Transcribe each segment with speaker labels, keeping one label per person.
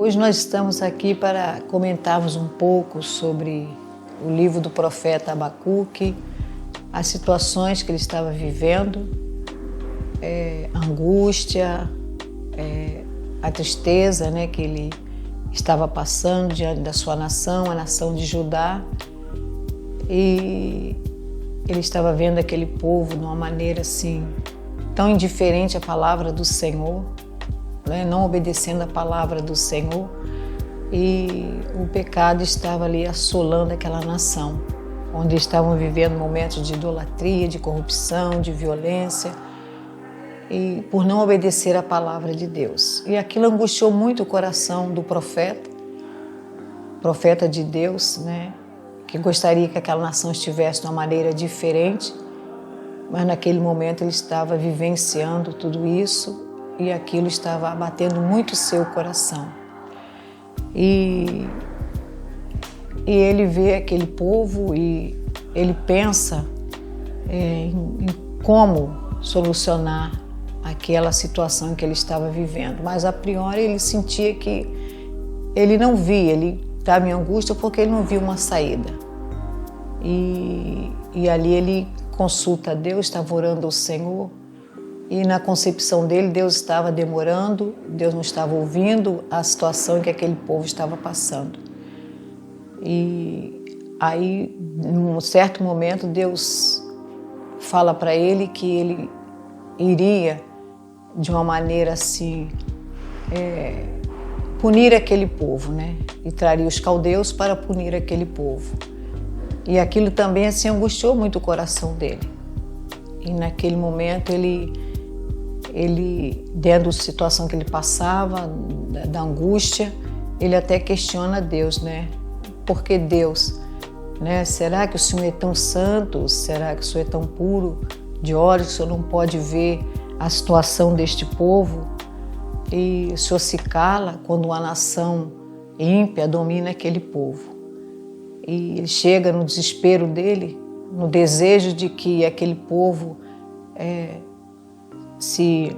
Speaker 1: Hoje nós estamos aqui para comentarmos um pouco sobre o livro do profeta Abacuque, as situações que ele estava vivendo, a angústia, a tristeza, que ele estava passando diante da sua nação, a nação de Judá. E ele estava vendo aquele povo de uma maneira assim, tão indiferente à palavra do Senhor, não obedecendo a palavra do Senhor, e o pecado estava ali assolando aquela nação, onde estavam vivendo momentos de idolatria, de corrupção, de violência, e por não obedecer a palavra de Deus. E aquilo angustiou muito o coração do profeta de Deus, que gostaria que aquela nação estivesse de uma maneira diferente, mas naquele momento ele estava vivenciando tudo isso e aquilo estava abatendo muito o seu coração. E ele vê aquele povo e ele pensa em como solucionar aquela situação que ele estava vivendo, mas a priori ele sentia que ele não via, ele estava em angústia porque ele não viu uma saída. E ali ele consulta a Deus, estava orando ao Senhor, e na concepção dele Deus estava demorando, Deus não estava ouvindo a situação em que aquele povo estava passando. E aí, num certo momento, Deus fala para ele que ele iria, de uma maneira assim, punir aquele povo, e traria os caldeus para punir aquele povo. E aquilo também assim angustiou muito o coração dele. E naquele momento ele dentro da situação que ele passava, da angústia, ele até questiona Deus, Por que Deus? Será que o Senhor é tão santo? Será que o Senhor é tão puro de olhos que o Senhor não pode ver a situação deste povo? E o Senhor se cala quando uma nação ímpia domina aquele povo. E ele chega no desespero dele, no desejo de que aquele povo se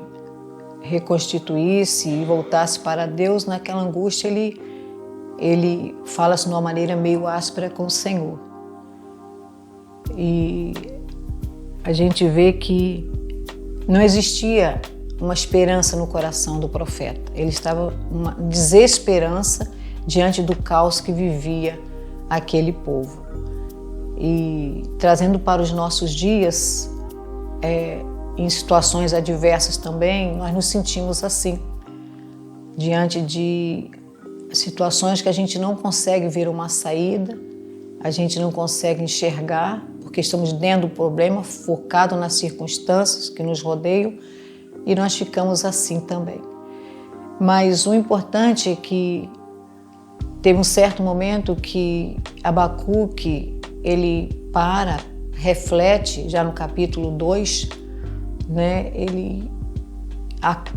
Speaker 1: reconstituísse e voltasse para Deus. Naquela angústia ele fala-se de uma maneira meio áspera com o Senhor. E a gente vê que não existia uma esperança no coração do profeta. Ele estava uma desesperança diante do caos que vivia aquele povo. E trazendo para os nossos dias, em situações adversas também, nós nos sentimos assim, diante de situações que a gente não consegue ver uma saída, a gente não consegue enxergar, porque estamos dentro do problema, focado nas circunstâncias que nos rodeiam, e nós ficamos assim também. Mas o importante é que teve um certo momento que Abacuque, ele reflete, já no capítulo 2, ele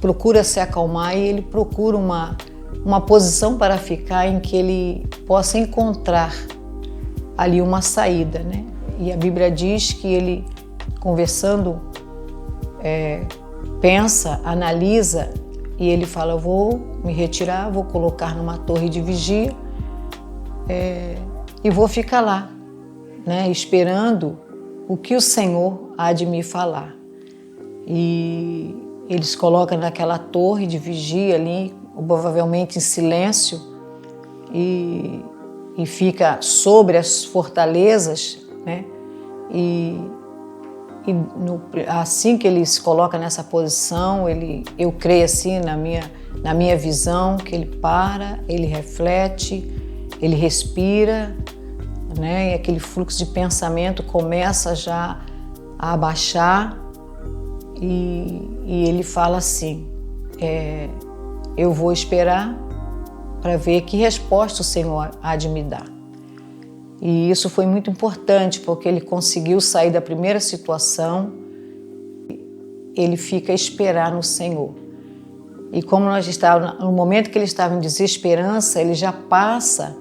Speaker 1: procura se acalmar e ele procura uma posição para ficar em que ele possa encontrar ali uma saída, E a Bíblia diz que ele, conversando, pensa, analisa, e ele fala: eu vou me retirar, vou colocar numa torre de vigia e vou ficar lá, esperando o que o Senhor há de me falar. E eles colocam naquela torre de vigia ali, provavelmente em silêncio, e fica sobre as fortalezas, assim que ele se coloca nessa posição, eu creio assim na minha visão, que ele para, ele reflete, ele respira, e aquele fluxo de pensamento começa já a abaixar, e ele fala assim: eu vou esperar para ver que resposta o Senhor há de me dar. E isso foi muito importante, porque ele conseguiu sair da primeira situação, ele fica a esperar no Senhor. E como nós estávamos, no momento que ele estava em desesperança, ele já passa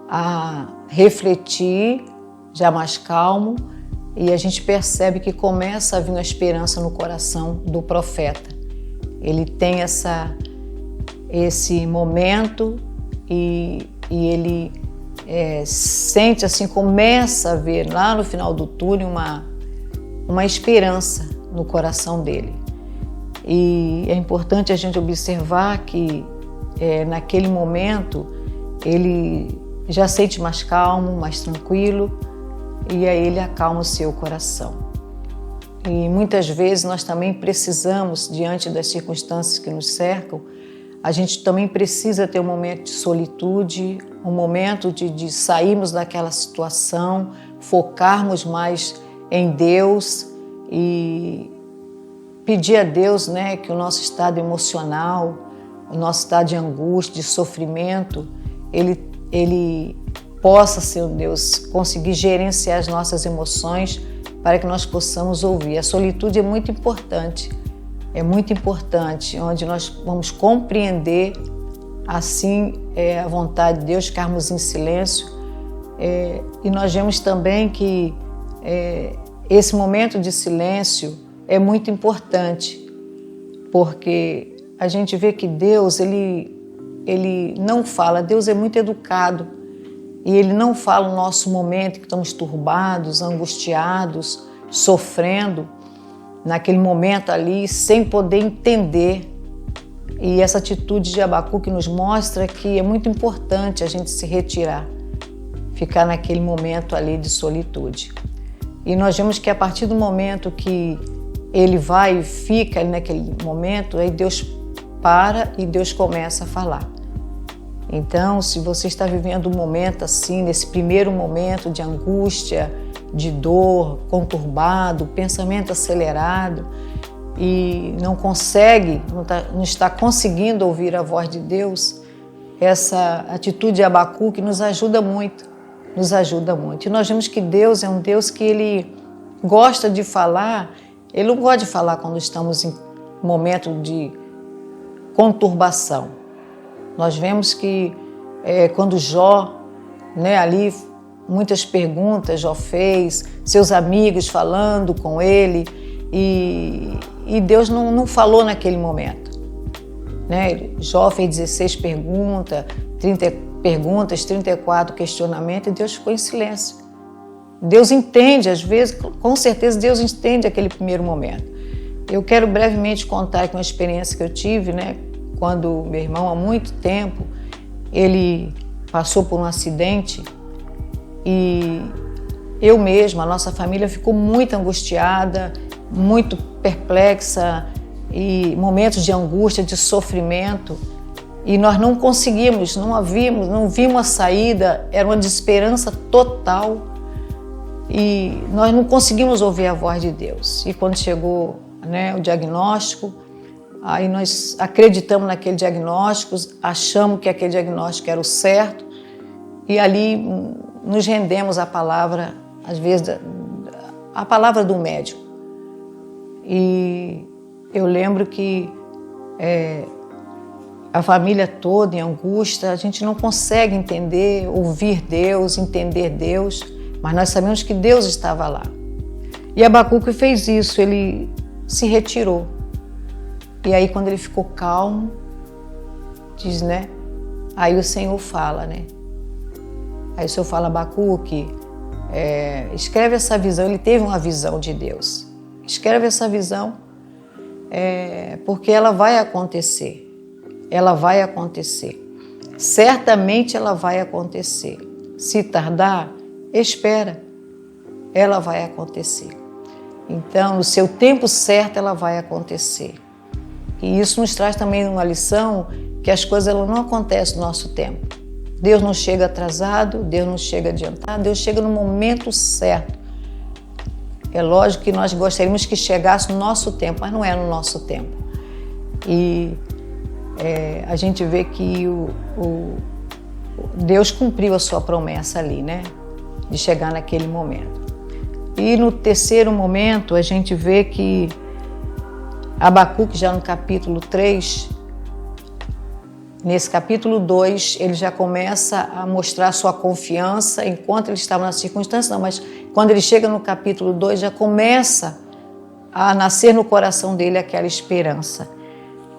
Speaker 1: a refletir, já mais calmo, e a gente percebe que começa a vir uma esperança no coração do profeta. Ele tem esse momento e ele sente assim, começa a ver lá no final do túnel uma esperança no coração dele. E é importante a gente observar que naquele momento ele já sente mais calmo, mais tranquilo, e aí ele acalma o seu coração. E muitas vezes nós também precisamos, diante das circunstâncias que nos cercam, a gente também precisa ter um momento de solitude, um momento de sairmos daquela situação, focarmos mais em Deus e pedir a Deus, né, que o nosso estado emocional, o nosso estado de angústia, de sofrimento, ele possa, Senhor Deus, conseguir gerenciar as nossas emoções para que nós possamos ouvir. A solitude é muito importante, onde nós vamos compreender assim a vontade de Deus, ficarmos em silêncio. E nós vemos também que esse momento de silêncio é muito importante, porque a gente vê que Deus, ele não fala, Deus é muito educado, e Ele não fala no nosso momento que estamos turbados, angustiados, sofrendo, naquele momento ali, sem poder entender. E essa atitude de Abacuque nos mostra que é muito importante a gente se retirar, ficar naquele momento ali de solitude. E nós vemos que a partir do momento que ele vai e fica ali naquele momento, aí Deus para e Deus começa a falar. Então, se você está vivendo um momento assim, nesse primeiro momento de angústia, de dor, conturbado, pensamento acelerado, e não consegue, não está conseguindo ouvir a voz de Deus, essa atitude de Abacuque nos ajuda muito, E nós vemos que Deus é um Deus que Ele gosta de falar, Ele não gosta de falar quando estamos em momento de conturbação. Nós vemos que quando Jó, ali muitas perguntas Jó fez, seus amigos falando com ele, e Deus não falou naquele momento. Jó fez 16 perguntas, 34 questionamentos, e Deus ficou em silêncio. Deus entende, às vezes, com certeza Deus entende aquele primeiro momento. Eu quero brevemente contar aqui uma experiência que eu tive, quando meu irmão, há muito tempo, ele passou por um acidente e eu mesma, a nossa família ficou muito angustiada, muito perplexa, e momentos de angústia, de sofrimento, e nós não conseguimos, não vimos a saída, era uma desesperança total, e nós não conseguimos ouvir a voz de Deus. E quando chegou o diagnóstico, aí nós acreditamos naquele diagnóstico, achamos que aquele diagnóstico era o certo, e ali nos rendemos à palavra, às vezes, a palavra do médico. E eu lembro que a família toda em angústia, a gente não consegue entender, ouvir Deus, entender Deus, mas nós sabemos que Deus estava lá. E Abacuque fez isso, ele se retirou. E aí quando ele ficou calmo, diz, aí o Senhor fala, Aí o Senhor fala, Abacuque, escreve essa visão. Ele teve uma visão de Deus. Escreve essa visão, porque ela vai acontecer. Ela vai acontecer. Certamente ela vai acontecer. Se tardar, espera. Ela vai acontecer. Então, no seu tempo certo, ela vai acontecer. E isso nos traz também uma lição que as coisas elas não acontecem no nosso tempo. Deus não chega atrasado, Deus não chega adiantado, Deus chega no momento certo. É lógico que nós gostaríamos que chegasse no nosso tempo, mas não é no nosso tempo. E a gente vê que Deus cumpriu a sua promessa ali, de chegar naquele momento. E no terceiro momento, a gente vê que Abacuque, já no capítulo 3, nesse capítulo 2, ele já começa a mostrar sua confiança enquanto ele estava na circunstância, mas quando ele chega no capítulo 2, já começa a nascer no coração dele aquela esperança.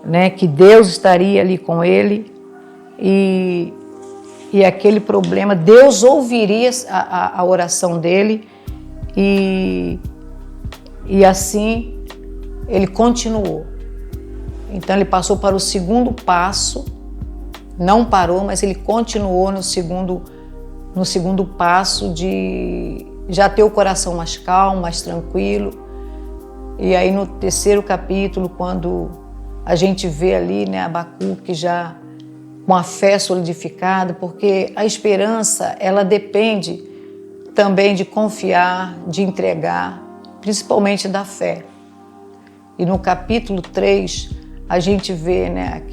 Speaker 1: né, que Deus estaria ali com ele e aquele problema, Deus ouviria a oração dele e assim ele continuou. Então ele passou para o segundo passo, não parou, mas ele continuou no segundo passo de já ter o coração mais calmo, mais tranquilo. E aí no terceiro capítulo, quando a gente vê ali, né, Abacuque já com a fé solidificada, porque a esperança, ela depende também de confiar, de entregar, principalmente da fé. E no capítulo 3, a gente vê, né,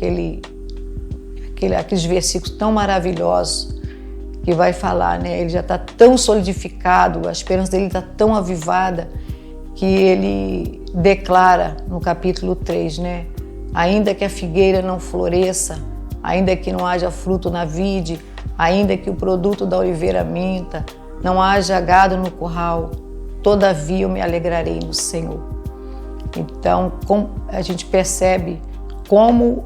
Speaker 1: aqueles versículos tão maravilhosos que vai falar, né, ele já está tão solidificado, a esperança dele está tão avivada, que ele declara no capítulo 3, né, ainda que a figueira não floresça, ainda que não haja fruto na vide, ainda que o produto da oliveira minta, não haja gado no curral, todavia eu me alegrarei no Senhor. Então, a gente percebe como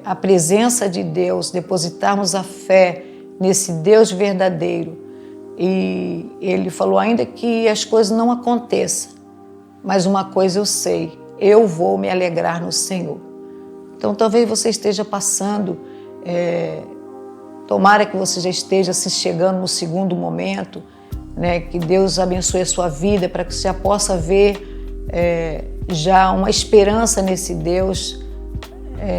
Speaker 1: a presença de Deus, depositarmos a fé nesse Deus verdadeiro. E ele falou, ainda que as coisas não aconteçam, mas uma coisa eu sei, eu vou me alegrar no Senhor. Então, talvez você esteja passando, tomara que você já esteja se chegando no segundo momento, né, que Deus abençoe a sua vida para que você já possa ver já uma esperança nesse Deus,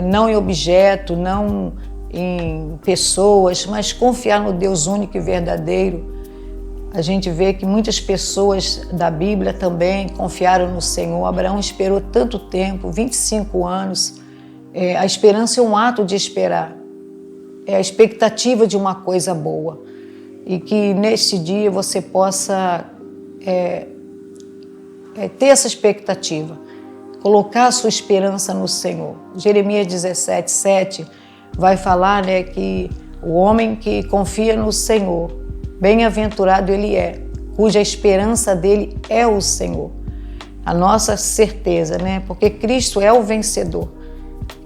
Speaker 1: não em objeto, não em pessoas, mas confiar no Deus único e verdadeiro. A gente vê que muitas pessoas da Bíblia também confiaram no Senhor. Abraão esperou tanto tempo, 25 anos. A esperança é um ato de esperar, é a expectativa de uma coisa boa. E que neste dia você possa ter essa expectativa, colocar a sua esperança no Senhor. Jeremias 17:7 vai falar, né, que o homem que confia no Senhor, bem-aventurado ele é, cuja esperança dele é o Senhor. A nossa certeza, né, porque Cristo é o vencedor.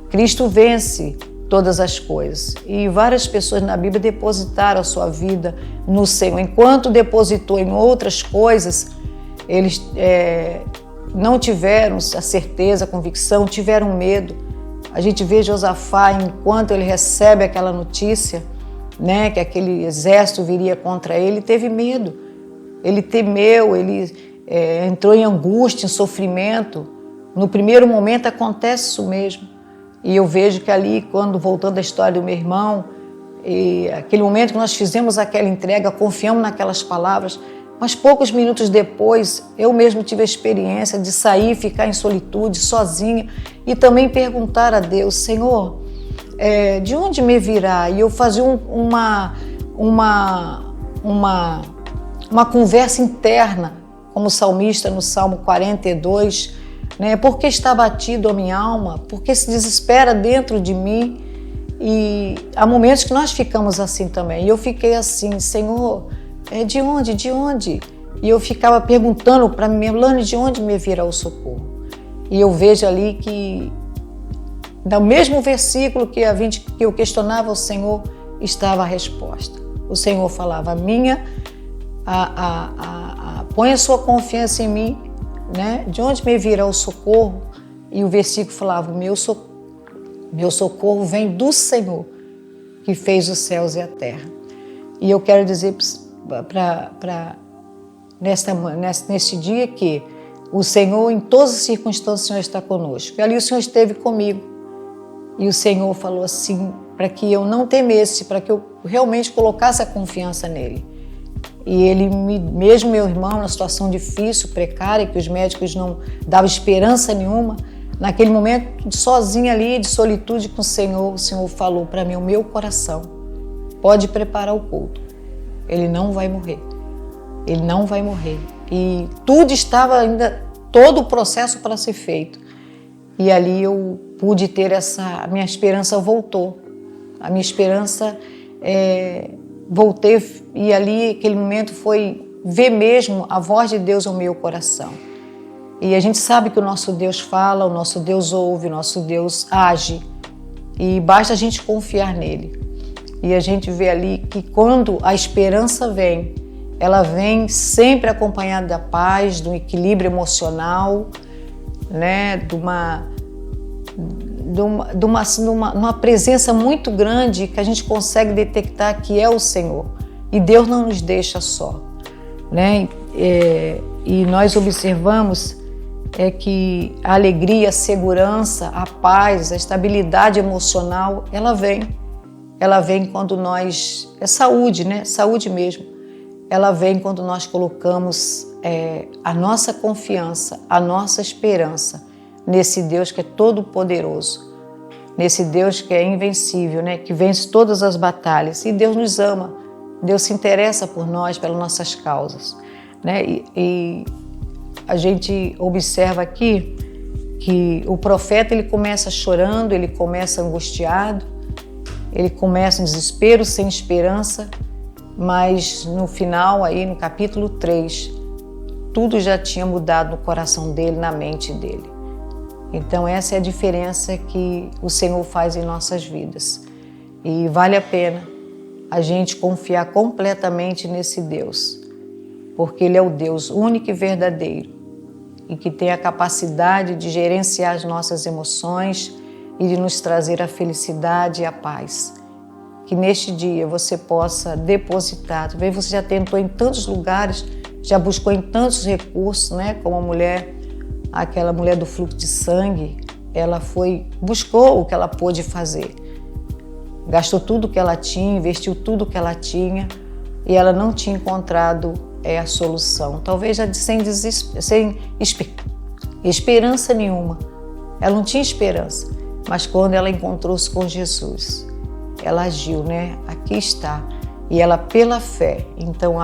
Speaker 1: Cristo vence todas as coisas. E várias pessoas na Bíblia depositaram a sua vida no Senhor. Enquanto depositou em outras coisas, eles não tiveram a certeza, a convicção, tiveram medo. A gente vê Josafá, enquanto ele recebe aquela notícia, né, que aquele exército viria contra ele, teve medo. Ele temeu, ele entrou em angústia, em sofrimento. No primeiro momento acontece isso mesmo. E eu vejo que ali, quando voltando à história do meu irmão, e aquele momento que nós fizemos aquela entrega, confiamos naquelas palavras, mas poucos minutos depois, eu mesmo tive a experiência de sair, ficar em solitude, sozinha, e também perguntar a Deus, Senhor, de onde me virá? E eu fazia uma conversa interna, como salmista no Salmo 42, né? Por que está abatido a minha alma? Por que se desespera dentro de mim? E há momentos que nós ficamos assim também. E eu fiquei assim, Senhor, de onde? De onde? E eu ficava perguntando para mim, Lani, de onde me virá o socorro? E eu vejo ali que, no mesmo versículo que eu questionava o Senhor, estava a resposta. O Senhor falava, põe a sua confiança em mim, né? De onde me virá o socorro? E o versículo falava, meu socorro vem do Senhor, que fez os céus e a terra. E eu quero dizer neste dia que o Senhor, em todas as circunstâncias, o Senhor está conosco. E ali o Senhor esteve comigo. E o Senhor falou assim, para que eu não temesse, para que eu realmente colocasse a confiança nele. E ele, mesmo meu irmão, na situação difícil, precária, que os médicos não davam esperança nenhuma, naquele momento, sozinha ali, de solitude com o Senhor falou para mim, o meu coração pode preparar o culto. Ele não vai morrer. Ele não vai morrer. E tudo estava ainda, todo o processo para ser feito. E ali eu pude ter a minha esperança voltou. A minha esperança voltei, e ali aquele momento foi ver mesmo a voz de Deus no meu coração. E a gente sabe que o nosso Deus fala, o nosso Deus ouve, o nosso Deus age. E basta a gente confiar nele. E a gente vê ali que quando a esperança vem, ela vem sempre acompanhada da paz, do equilíbrio emocional, né, de uma presença muito grande que a gente consegue detectar que é o Senhor. E Deus não nos deixa só, né? E nós observamos que a alegria, a segurança, a paz, a estabilidade emocional, ela vem. Ela vem quando nós... É saúde, né? Saúde mesmo. Ela vem quando nós colocamos a nossa confiança, a nossa esperança nesse Deus que é todo poderoso, nesse Deus que é invencível, né? Que vence todas as batalhas. E Deus nos ama, Deus se interessa por nós, pelas nossas causas, né? E a gente observa aqui que o profeta ele começa chorando, ele começa angustiado, ele começa em desespero, sem esperança, mas no final, aí no capítulo 3, tudo já tinha mudado no coração dele, na mente dele. Então essa é a diferença que o Senhor faz em nossas vidas. E vale a pena a gente confiar completamente nesse Deus, porque Ele é o Deus único e verdadeiro e que tem a capacidade de gerenciar as nossas emoções e de nos trazer a felicidade e a paz. Que neste dia você possa depositar. Talvez você já tentou em tantos lugares, já buscou em tantos recursos, né? Como a mulher, aquela mulher do fluxo de sangue, ela buscou o que ela pôde fazer. Gastou tudo que ela tinha, investiu tudo que ela tinha e ela não tinha encontrado a solução. Talvez já sem esperança nenhuma. Ela não tinha esperança, mas quando ela encontrou-se com Jesus, ela agiu, né? Aqui está. E ela pela fé. Então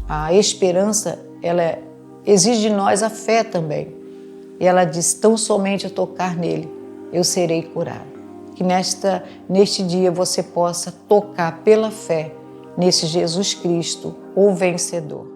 Speaker 1: a esperança, ela exige de nós a fé também. E ela diz, tão somente a tocar nele, eu serei curado. Que neste dia você possa tocar pela fé nesse Jesus Cristo, o vencedor.